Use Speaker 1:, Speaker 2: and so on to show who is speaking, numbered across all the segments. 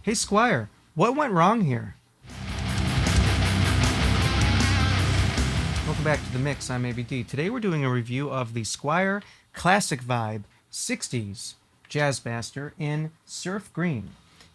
Speaker 1: Hey Squier, what went wrong here? Welcome back to the mix. I'm ABD. Today we're doing a review of the Squier Classic Vibe 60's Jazzmaster in Surf Green.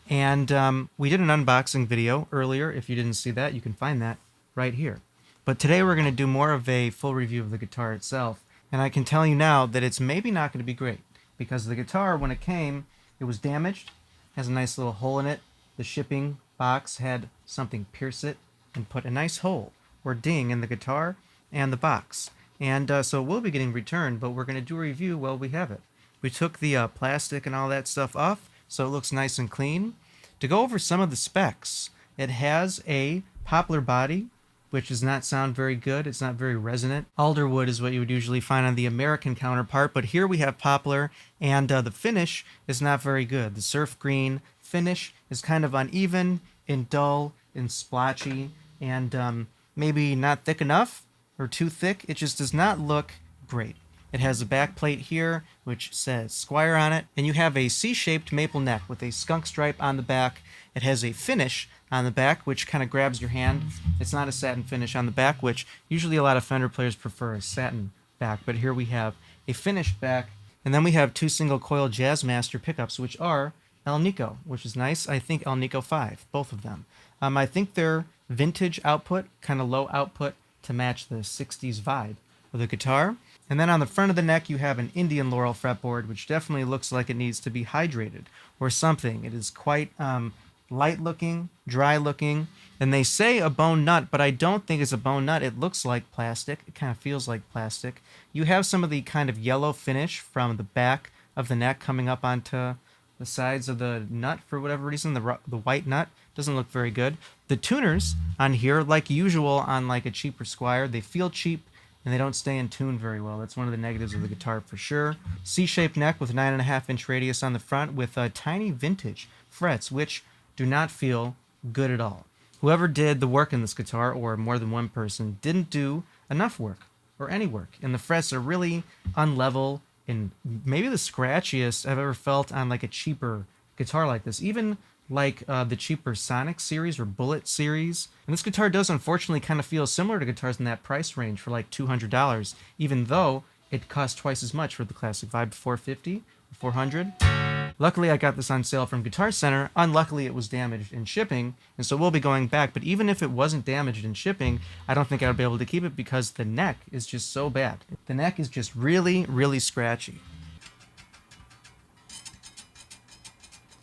Speaker 1: And we did an unboxing video earlier. If you didn't see that, you can find that right here. But today we're going to do more of a full review of the guitar itself. And I can tell you now that it's maybe not going to be great, because the guitar, when it came, it was damaged. Has a nice little hole in it. The shipping box had something pierce it and put a nice hole or ding in the guitar and the box. And so it will be getting returned, but we're going to do a review while we have it. We took the plastic and all that stuff off, so it looks nice and clean. To go over some of the specs, it has a poplar body, which does not sound very good. It's not very resonant. Alderwood is what you would usually find on the American counterpart, but here we have poplar, and the finish is not very good. The surf green finish is kind of uneven and dull and splotchy, and maybe not thick enough or too thick. It just does not look great. It has a back plate here which says Squier on it, and you have a C-shaped maple neck with a skunk stripe on the back. It has a finish on the back which kind of grabs your hand. It's not a satin finish on the back, which usually a lot of Fender players prefer a satin back, but here we have a finished back. And then we have two single coil Jazzmaster pickups, which are El Nico, which is nice. I think El Nico 5, both of them. I think they're vintage output, kind of low output to match the 60s vibe of the guitar. And then on the front of the neck, you have an Indian Laurel fretboard, which definitely looks like it needs to be hydrated or something. It is quite light looking, dry looking, and they say a bone nut, but I don't think it's a bone nut. It looks like plastic. It kind of feels like plastic. You have some of the kind of yellow finish from the back of the neck coming up onto the sides of the nut for whatever reason. The white nut doesn't look very good. The tuners on here, like usual on like a cheaper Squier, they feel cheap and they don't stay in tune very well. That's one of the negatives of the guitar for sure. C-shaped neck with 9.5-inch radius on the front with tiny vintage frets, which do not feel good at all. Whoever did the work in this guitar, or more than one person, didn't do enough work or any work. And the frets are really unlevel and maybe the scratchiest I've ever felt on like a cheaper guitar like this. Even like the cheaper Sonic series or Bullet series. And this guitar does unfortunately kind of feel similar to guitars in that price range for like $200, even though it costs twice as much for the Classic Vibe, $450 or $400. Luckily, I got this on sale from Guitar Center. Unluckily, it was damaged in shipping, and so we'll be going back. But even if it wasn't damaged in shipping, I don't think I would be able to keep it because the neck is just so bad. The neck is just really, really scratchy.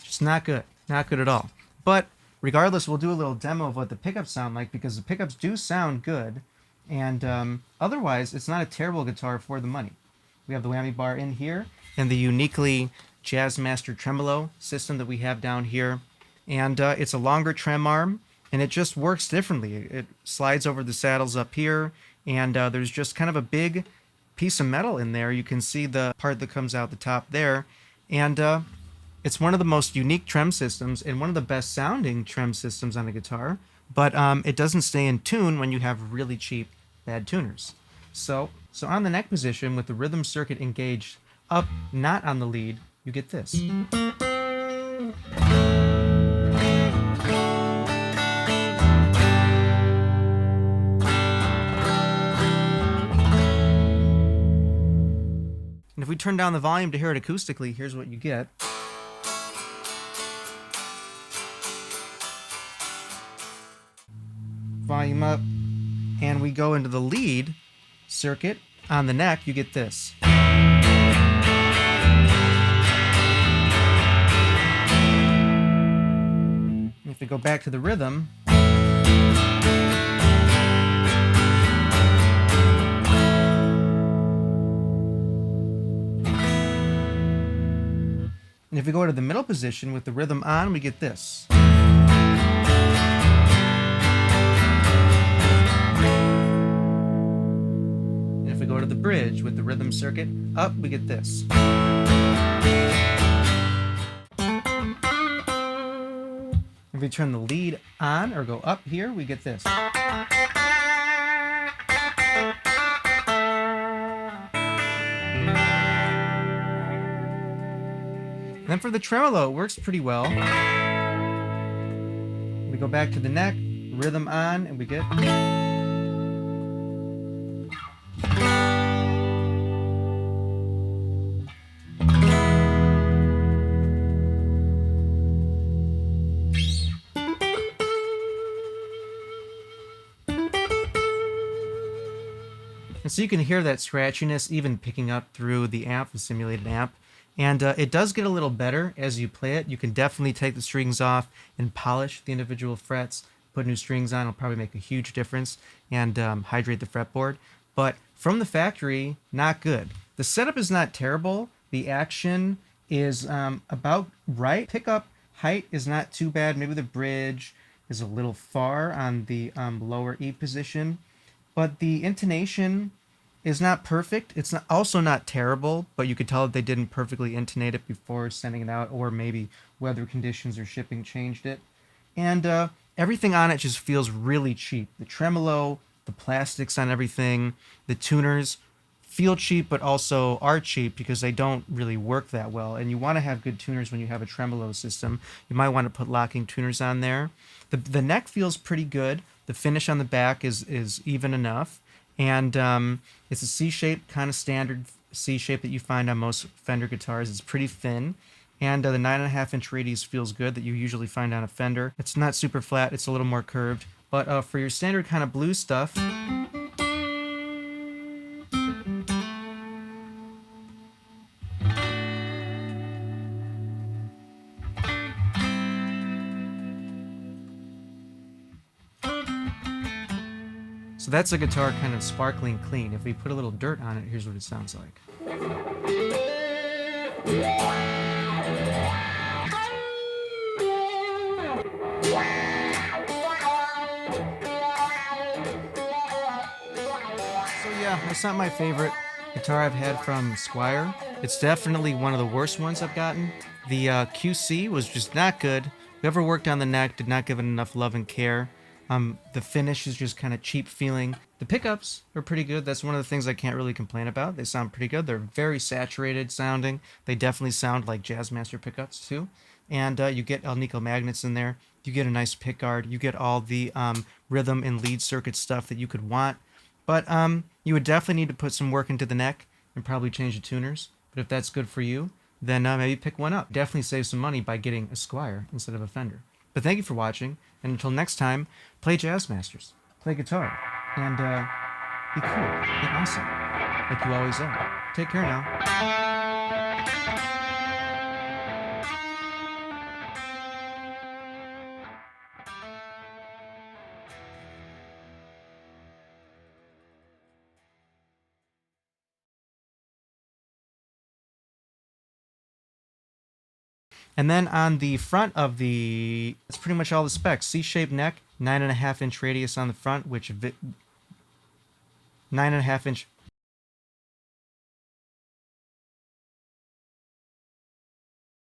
Speaker 1: Just not good. Not good at all. But regardless, we'll do a little demo of what the pickups sound like, because the pickups do sound good. And otherwise, it's not a terrible guitar for the money. We have the whammy bar in here and the uniquely Jazzmaster tremolo system that we have down here. And it's a longer trem arm, and it just works differently. It slides over the saddles up here, and there's just kind of a big piece of metal in there. You can see the part that comes out the top there. And it's one of the most unique trem systems and one of the best sounding trem systems on a guitar, but it doesn't stay in tune when you have really cheap, bad tuners. So on the neck position with the rhythm circuit engaged up, not on the lead, you get this. And if we turn down the volume to hear it acoustically, here's what you get. Volume up, and we go into the lead circuit on the neck, you get this. If we go back to the rhythm, and if we go to the middle position with the rhythm on, we get this. If we go to the bridge with the rhythm circuit up, we get this. If we turn the lead on or go up here, we get this. And then for the tremolo, it works pretty well. We go back to the neck, rhythm on, and we get... And so you can hear that scratchiness even picking up through the amp, the simulated amp. And it does get a little better as you play it. You can definitely take the strings off and polish the individual frets, put new strings on. It'll probably make a huge difference and hydrate the fretboard. But from the factory, not good. The setup is not terrible. The action is about right. Pickup height is not too bad. Maybe the bridge is a little far on the lower E position. But the intonation is not perfect. It's also not terrible, but you could tell that they didn't perfectly intonate it before sending it out, or maybe weather conditions or shipping changed it. And everything on it just feels really cheap. The tremolo, the plastics on everything, the tuners feel cheap, but also are cheap because they don't really work that well. And you want to have good tuners when you have a tremolo system. You might want to put locking tuners on there. The neck feels pretty good. The finish on the back is even enough. And it's a C-shape, kind of standard C-shape that you find on most Fender guitars. It's pretty thin. And the 9.5-inch radius feels good that you usually find on a Fender. It's not super flat. It's a little more curved. But for your standard kind of blues stuff... So that's a guitar kind of sparkling clean. If we put a little dirt on it, here's what it sounds like. So yeah, it's not my favorite guitar I've had from Squier. It's definitely one of the worst ones I've gotten. The QC was just not good. Whoever worked on the neck did not give it enough love and care. The finish is just kind of cheap feeling. The pickups are pretty good. That's one of the things I can't really complain about. They sound pretty good. They're very saturated sounding. They definitely sound like Jazzmaster pickups too. And you get Alnico magnets in there. You get a nice pickguard. You get all the rhythm and lead circuit stuff that you could want. But you would definitely need to put some work into the neck and probably change the tuners. But if that's good for you, then maybe pick one up. Definitely save some money by getting a Squier instead of a Fender. But thank you for watching, and until next time, play Jazzmasters, play guitar, and be cool, be awesome, like you always are. Take care now. And then on the front of that's pretty much all the specs. C-shaped neck, 9.5-inch radius on the front, which 9.5-inch